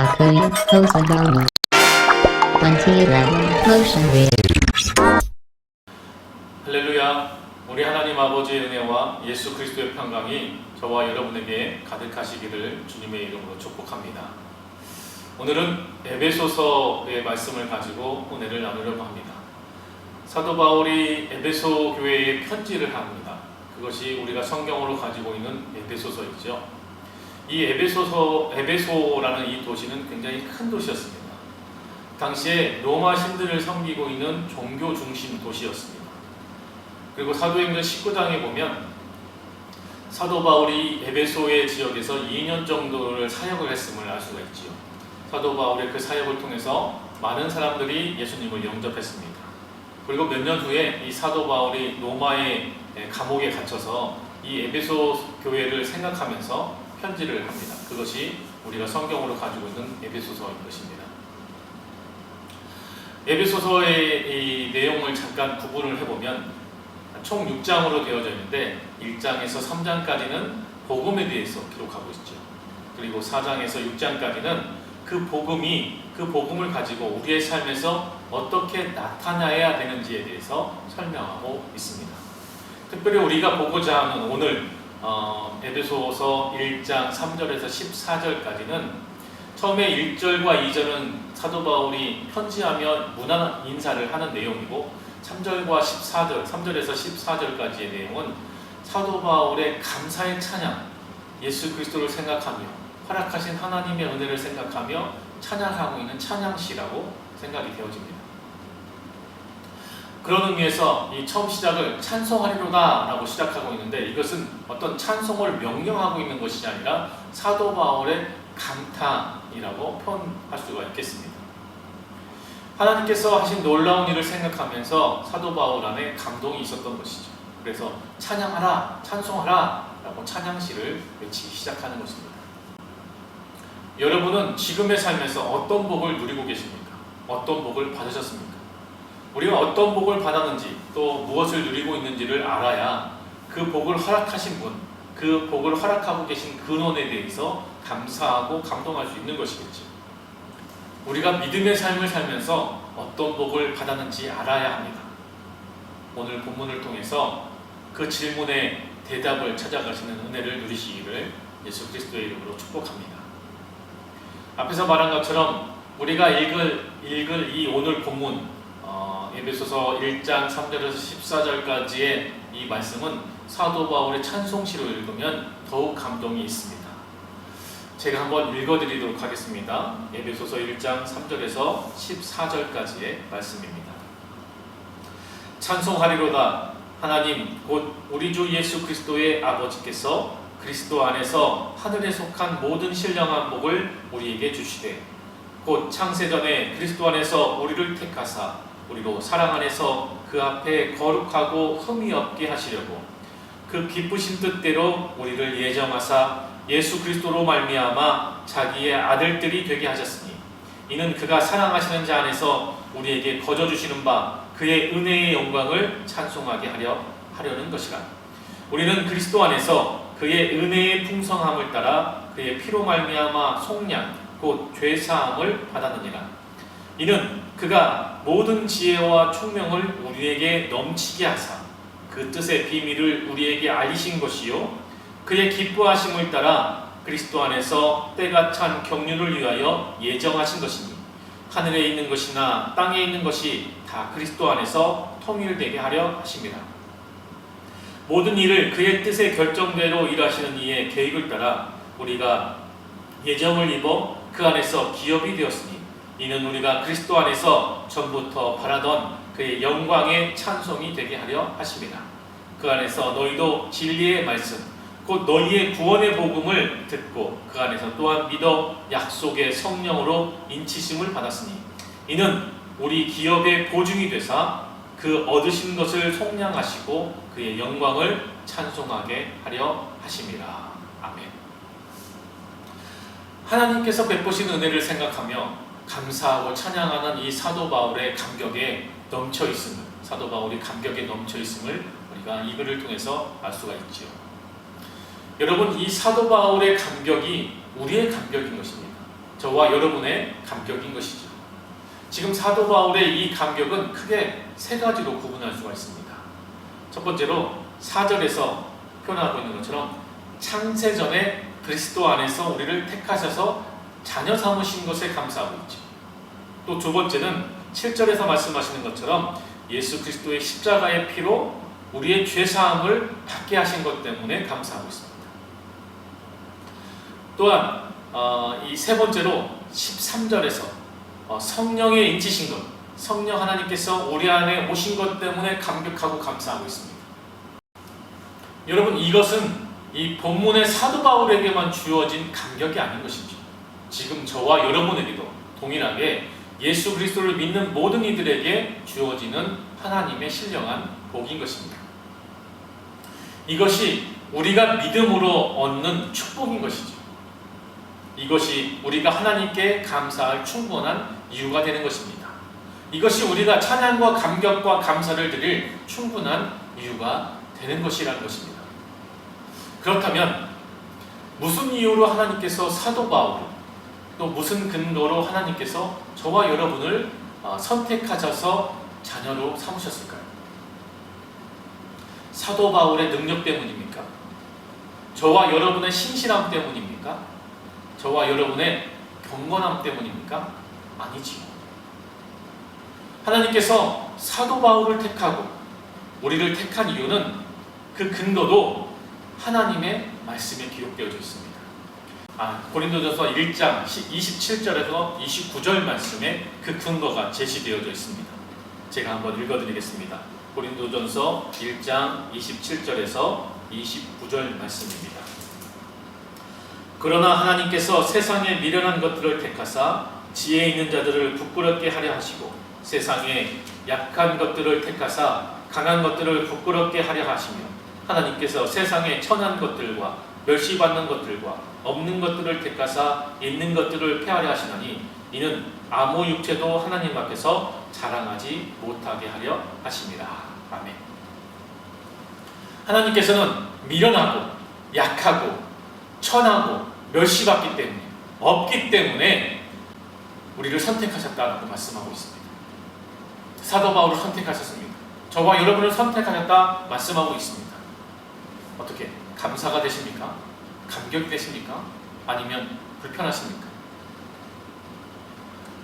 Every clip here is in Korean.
Bakuya Hosadama 2011 Motion Readers. 할렐루야. 우리 하나님 아버지의 은혜와 예수 그리스도의 평강이 저와 여러분에게 가득하시기를 주님의 이름으로 축복합니다. 오늘은 에베소서의 말씀을 가지고 은혜를 나누려고 합니다. 사도 바울이 에베소 교회에 편지를 합니다. 그것이 우리가 성경으로 가지고 있는 에베소서이죠. 이 에베소라는 이 도시는 굉장히 큰 도시였습니다. 당시에 로마 신들을 섬기고 있는 종교 중심 도시였습니다. 그리고 사도행전 19장에 보면 사도 바울이 에베소의 지역에서 2년 정도를 사역을 했음을 알 수가 있지요. 사도 바울의 그 사역을 통해서 많은 사람들이 예수님을 영접했습니다. 그리고 몇 년 후에 이 사도 바울이 로마의 감옥에 갇혀서 이 에베소 교회를 생각하면서 편지를 합니다. 그것이 우리가 성경으로 가지고 있는 에베소서인 것입니다. 에베소서의 이 내용을 잠깐 구분을 해보면 총 6장으로 되어져 있는데 1장에서 3장까지는 복음에 대해서 기록하고 있죠. 그리고 4장에서 6장까지는 그 복음을 가지고 우리의 삶에서 어떻게 나타나야 되는지에 대해서 설명하고 있습니다. 특별히 우리가 보고자 하는 오늘 에베소서 1장 3절에서 14절까지는 처음에 1절과 2절은 사도 바울이 편지하며 문안 인사를 하는 내용이고 3절과 14절, 3절에서 14절까지의 내용은 사도 바울의 감사의 찬양, 예수 그리스도를 생각하며 허락하신 하나님의 은혜를 생각하며 찬양하고 있는 찬양시라고 생각이 되어집니다. 그런 의미에서 이 처음 시작을 찬송하리로다 라고 시작하고 있는데 이것은 어떤 찬송을 명령하고 있는 것이 아니라 사도 바울의 감탄이라고 표현할 수가 있겠습니다. 하나님께서 하신 놀라운 일을 생각하면서 사도 바울 안에 감동이 있었던 것이죠. 그래서 찬양하라, 찬송하라 라고 찬양시를 외치기 시작하는 것입니다. 여러분은 지금의 삶에서 어떤 복을 누리고 계십니까? 어떤 복을 받으셨습니까? 우리가 어떤 복을 받았는지 또 무엇을 누리고 있는지를 알아야 그 복을 허락하신 분, 그 복을 허락하고 계신 근원에 대해서 감사하고 감동할 수 있는 것이겠죠. 우리가 믿음의 삶을 살면서 어떤 복을 받았는지 알아야 합니다. 오늘 본문을 통해서 그 질문에 대답을 찾아가시는 은혜를 누리시기를 예수 그리스도의 이름으로 축복합니다. 앞에서 말한 것처럼 우리가 읽을 이 오늘 본문 에베소서 1장 3절에서 14절까지의 이 말씀은 사도 바울의 찬송시로 읽으면 더욱 감동이 있습니다. 제가 한번 읽어드리도록 하겠습니다. 에베소서 1장 3절에서 14절까지의 말씀입니다. 찬송하리로다. 하나님 곧 우리 주 예수 그리스도의 아버지께서 그리스도 안에서 하늘에 속한 모든 신령한 복을 우리에게 주시되 곧 창세전에 그리스도 안에서 우리를 택하사 우리로 사랑 안에서 그 앞에 거룩하고 흠이 없게 하시려고 그 기쁘신 뜻대로 우리를 예정하사 예수 그리스도로 말미암아 자기의 아들들이 되게 하셨으니 이는 그가 사랑하시는 자 안에서 우리에게 거저 주시는 바 그의 은혜의 영광을 찬송하게 하려는 것이라. 우리는 그리스도 안에서 그의 은혜의 풍성함을 따라 그의 피로 말미암아 속량 곧 죄사함을 받았느니라. 이는 그가 모든 지혜와 총명을 우리에게 넘치게 하사 그 뜻의 비밀을 우리에게 알리신 것이요 그의 기뻐하심을 따라 그리스도 안에서 때가 찬 경륜을 위하여 예정하신 것이니 하늘에 있는 것이나 땅에 있는 것이 다 그리스도 안에서 통일되게 하려 하심이라. 모든 일을 그의 뜻의 결정대로 일하시는 이의 계획을 따라 우리가 예정을 입어 그 안에서 기업이 되었으니 이는 우리가 그리스도 안에서 전부터 바라던 그의 영광의 찬송이 되게 하려 하심이라. 그 안에서 너희도 진리의 말씀 곧 너희의 구원의 복음을 듣고 그 안에서 또한 믿어 약속의 성령으로 인치심을 받았으니 이는 우리 기업의 보증이 되사 그 얻으신 것을 속량하시고 그의 영광을 찬송하게 하려 하심이라. 아멘. 하나님께서 베푸신 은혜를 생각하며 감사하고 찬양하는 이 사도 바울의 감격에 넘쳐 있음을, 사도 바울이 감격에 넘쳐 있음을 우리가 이 글을 통해서 알 수가 있지요. 여러분, 이 사도 바울의 감격이 우리의 감격인 것입니다. 저와 여러분의 감격인 것이죠. 지금 사도 바울의 이 감격은 크게 세 가지로 구분할 수가 있습니다. 첫 번째로 4절에서 표현하고 있는 것처럼 창세전에 그리스도 안에서 우리를 택하셔서 자녀 삼으신 것에 감사하고 있죠. 또 두 번째는 7절에서 말씀하시는 것처럼 예수 그리스도의 십자가의 피로 우리의 죄사함을 받게 하신 것 때문에 감사하고 있습니다. 또한 이 세 번째로 13절에서 성령의 인치신 것, 성령 하나님께서 우리 안에 오신 것 때문에 감격하고 감사하고 있습니다. 여러분, 이것은 이 본문의 사도 바울에게만 주어진 감격이 아닌 것이죠. 지금 저와 여러분에게도 동일하게 예수 그리스도를 믿는 모든 이들에게 주어지는 하나님의 신령한 복인 것입니다. 이것이 우리가 믿음으로 얻는 축복인 것이죠. 이것이 우리가 하나님께 감사할 충분한 이유가 되는 것입니다. 이것이 우리가 찬양과 감격과 감사를 드릴 충분한 이유가 되는 것이라는 것입니다. 그렇다면 무슨 이유로 하나님께서 사도 바울, 또 무슨 근거로 하나님께서 저와 여러분을 선택하셔서 자녀로 삼으셨을까요? 사도 바울의 능력 때문입니까? 저와 여러분의 신실함 때문입니까? 저와 여러분의 경건함 때문입니까? 아니지요. 하나님께서 사도 바울을 택하고 우리를 택한 이유는 그 근거도 하나님의 말씀에 기록되어져 있습니다. 고린도전서 1장 27절에서 29절 말씀에 그 근거가 제시되어져 있습니다. 제가 한번 읽어드리겠습니다. 고린도전서 1장 27절에서 29절 말씀입니다. 그러나 하나님께서 세상에 미련한 것들을 택하사 지혜 있는 자들을 부끄럽게 하려 하시고 세상에 약한 것들을 택하사 강한 것들을 부끄럽게 하려 하시며 하나님께서 세상에 천한 것들과 멸시받는 것들과 없는 것들을 택하사 있는 것들을 폐하려 하시나니 이는 아무 육체도 하나님 앞에서 자랑하지 못하게 하려 하심이라. 아멘. 하나님께서는 미련하고 약하고 천하고 멸시받기 때문에 없기 때문에 우리를 선택하셨다라고 말씀하고 있습니다. 사도 바울을 선택하셨습니다. 저와 여러분을 선택하셨다 말씀하고 있습니다. 어떻게 감사가 되십니까? 감격이 되십니까? 아니면 불편하십니까?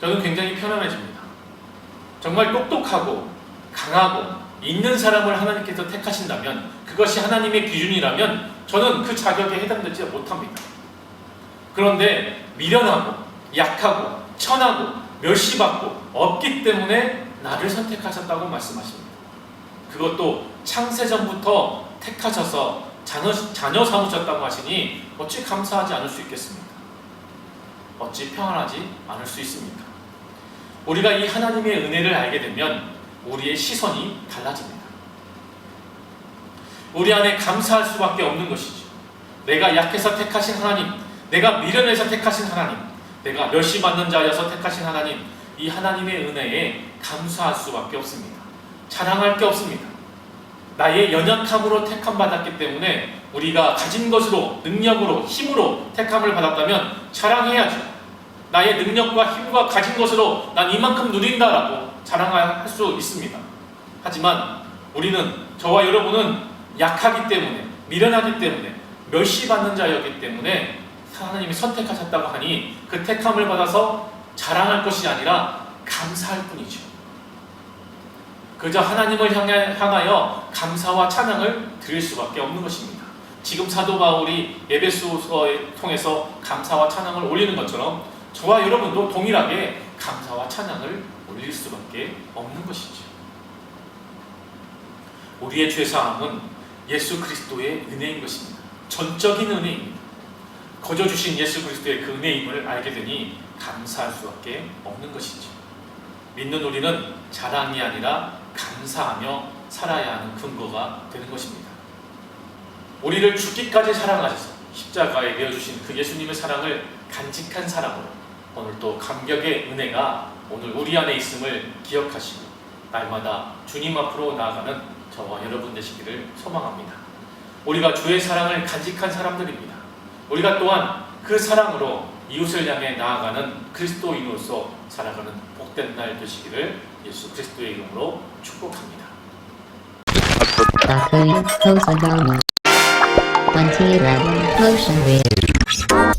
저는 굉장히 편안해집니다. 정말 똑똑하고 강하고 있는 사람을 하나님께서 택하신다면, 그것이 하나님의 기준이라면 저는 그 자격에 해당되지 못합니다. 그런데 미련하고 약하고 천하고 멸시받고 없기 때문에 나를 선택하셨다고 말씀하십니다. 그것도 창세전부터 택하셔서 자녀 삼으셨다고 하시니 어찌 감사하지 않을 수 있겠습니까? 어찌 평안하지 않을 수 있습니까? 우리가 이 하나님의 은혜를 알게 되면 우리의 시선이 달라집니다. 우리 안에 감사할 수밖에 없는 것이죠. 내가 약해서 택하신 하나님, 내가 미련해서 택하신 하나님, 내가 멸시받는 자여서 택하신 하나님, 이 하나님의 은혜에 감사할 수밖에 없습니다. 자랑할 게 없습니다. 나의 연약함으로 택함 받았기 때문에 우리가 가진 것으로, 능력으로, 힘으로 택함을 받았다면 자랑해야죠. 나의 능력과 힘과 가진 것으로 난 이만큼 누린다라고 자랑할 수 있습니다. 하지만 우리는, 저와 여러분은 약하기 때문에, 미련하기 때문에, 멸시받는 자였기 때문에 하나님이 선택하셨다고 하니 그 택함을 받아서 자랑할 것이 아니라 감사할 뿐이죠. 그저 하나님을 향하여 감사와 찬양을 드릴 수밖에 없는 것입니다. 지금 사도 바울이 에베소서를 통해서 감사와 찬양을 올리는 것처럼 저와 여러분도 동일하게 감사와 찬양을 올릴 수밖에 없는 것이죠. 우리의 죄사함은 예수 그리스도의 은혜인 것입니다. 전적인 은혜입니다. 거저 주신 예수 그리스도의 그 은혜임을 알게 되니 감사할 수밖에 없는 것이죠. 믿는 우리는 자랑이 아니라 감사하며 살아야 하는 근거가 되는 것입니다. 우리를 죽기까지 사랑하셔서 십자가에 내어주신 그 예수님의 사랑을 간직한 사람으로 오늘 또 감격의 은혜가 오늘 우리 안에 있음을 기억하시고 날마다 주님 앞으로 나아가는 저와 여러분 되시기를 소망합니다. 우리가 주의 사랑을 간직한 사람들입니다. 우리가 또한 그 사랑으로 이웃을 향해 나아가는 그리스도인으로서 살아가는 복된 날 되시기를 예수 그리스도의 이름으로 축복합니다. Bakuya Kosadama 2011 Motion Review